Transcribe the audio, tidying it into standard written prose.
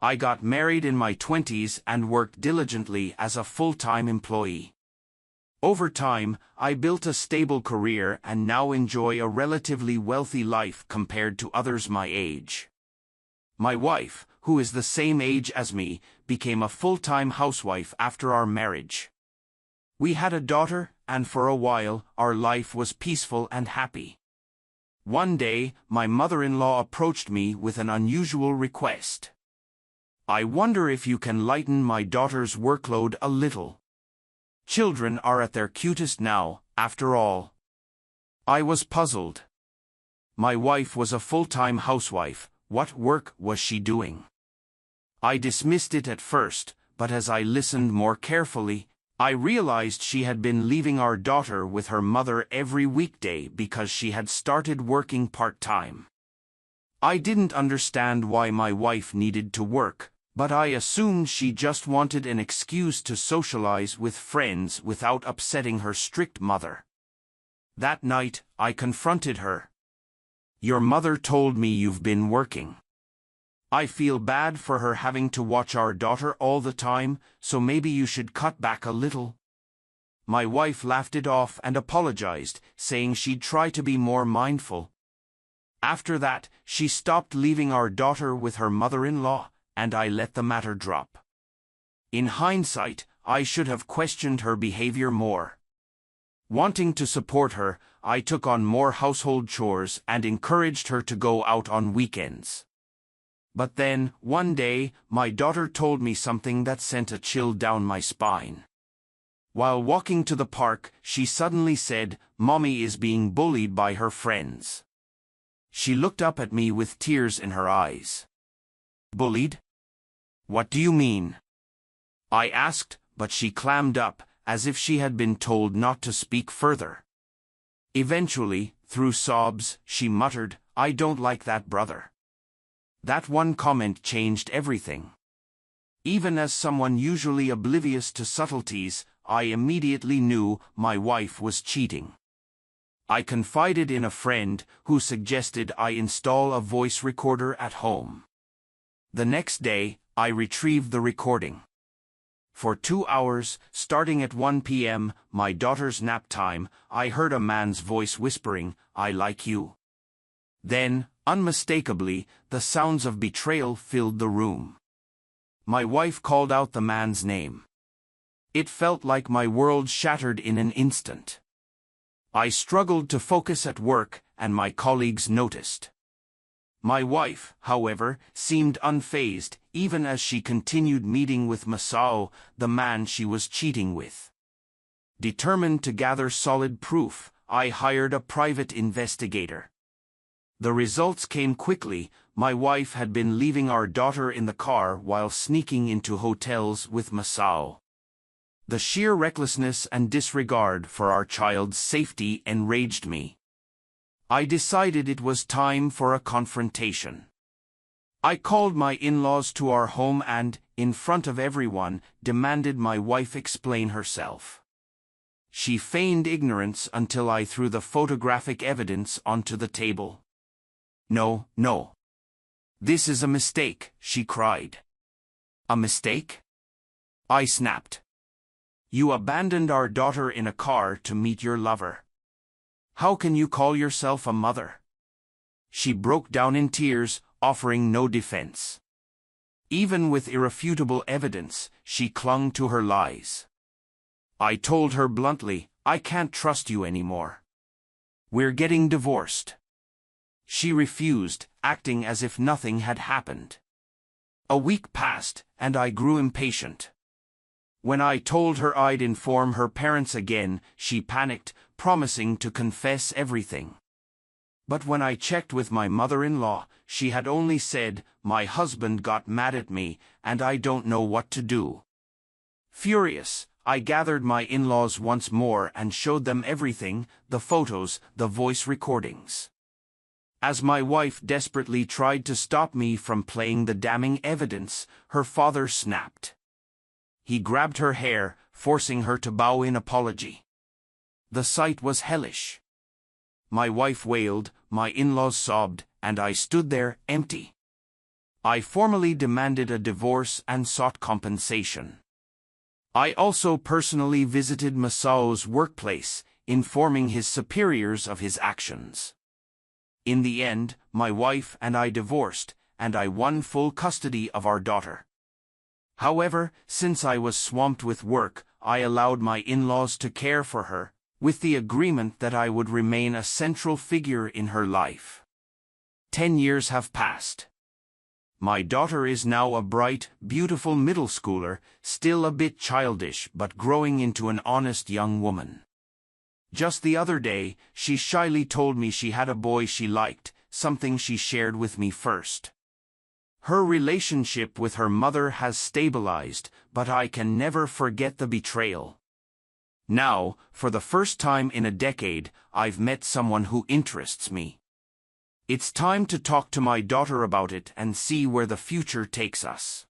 I got married in my 20s and worked diligently as a full-time employee. Over time, I built a stable career and now enjoy a relatively wealthy life compared to others my age. My wife, who is the same age as me, became a full-time housewife after our marriage. We had a daughter, and for a while, our life was peaceful and happy. One day, my mother-in-law approached me with an unusual request. "I wonder if you can lighten my daughter's workload a little. Children are at their cutest now, after all." I was puzzled. My wife was a full-time housewife. What work was she doing? I dismissed it at first, but as I listened more carefully, I realized she had been leaving our daughter with her mother every weekday because she had started working part-time. I didn't understand why my wife needed to work, but I assumed she just wanted an excuse to socialize with friends without upsetting her strict mother. That night, I confronted her. "Your mother told me you've been working. I feel bad for her having to watch our daughter all the time, so maybe you should cut back a little." My wife laughed it off and apologized, saying she'd try to be more mindful. After that, she stopped leaving our daughter with her mother-in-law, and I let the matter drop. In hindsight, I should have questioned her behavior more. Wanting to support her, I took on more household chores and encouraged her to go out on weekends. But then, one day, my daughter told me something that sent a chill down my spine. While walking to the park, she suddenly said, "Mommy is being bullied by her friends." She looked up at me with tears in her eyes. "Bullied? What do you mean?" I asked, but she clammed up, as if she had been told not to speak further. Eventually, through sobs, she muttered, "I don't like that brother." That one comment changed everything. Even as someone usually oblivious to subtleties, I immediately knew my wife was cheating. I confided in a friend, who suggested I install a voice recorder at home. The next day, I retrieved the recording. For 2 hours, starting at 1 p.m., my daughter's nap time, I heard a man's voice whispering, "I like you." Then, unmistakably, the sounds of betrayal filled the room. My wife called out the man's name. It felt like my world shattered in an instant. I struggled to focus at work, and my colleagues noticed. My wife, however, seemed unfazed, even as she continued meeting with Masao, the man she was cheating with. Determined to gather solid proof, I hired a private investigator. The results came quickly. My wife had been leaving our daughter in the car while sneaking into hotels with Masao. The sheer recklessness and disregard for our child's safety enraged me. I decided it was time for a confrontation. I called my in-laws to our home and, in front of everyone, demanded my wife explain herself. She feigned ignorance until I threw the photographic evidence onto the table. "No, no. This is a mistake," she cried. "A mistake?" I snapped. "You abandoned our daughter in a car to meet your lover. How can you call yourself a mother?" She broke down in tears, offering no defense. Even with irrefutable evidence, she clung to her lies. I told her bluntly, "I can't trust you anymore. We're getting divorced." She refused, acting as if nothing had happened. A week passed, and I grew impatient. When I told her I'd inform her parents again, she panicked, promising to confess everything. But when I checked with my mother-in-law, she had only said, "My husband got mad at me, and I don't know what to do." Furious, I gathered my in-laws once more and showed them everything, the photos, the voice recordings. As my wife desperately tried to stop me from playing the damning evidence, her father snapped. He grabbed her hair, forcing her to bow in apology. The sight was hellish. My wife wailed, my in-laws sobbed, and I stood there, empty. I formally demanded a divorce and sought compensation. I also personally visited Masao's workplace, informing his superiors of his actions. In the end, my wife and I divorced, and I won full custody of our daughter. However, since I was swamped with work, I allowed my in-laws to care for her, with the agreement that I would remain a central figure in her life. 10 years have passed. My daughter is now a bright, beautiful middle schooler, still a bit childish but growing into an honest young woman. Just the other day, she shyly told me she had a boy she liked, something she shared with me first. Her relationship with her mother has stabilized, but I can never forget the betrayal. Now, for the first time in a decade, I've met someone who interests me. It's time to talk to my daughter about it and see where the future takes us.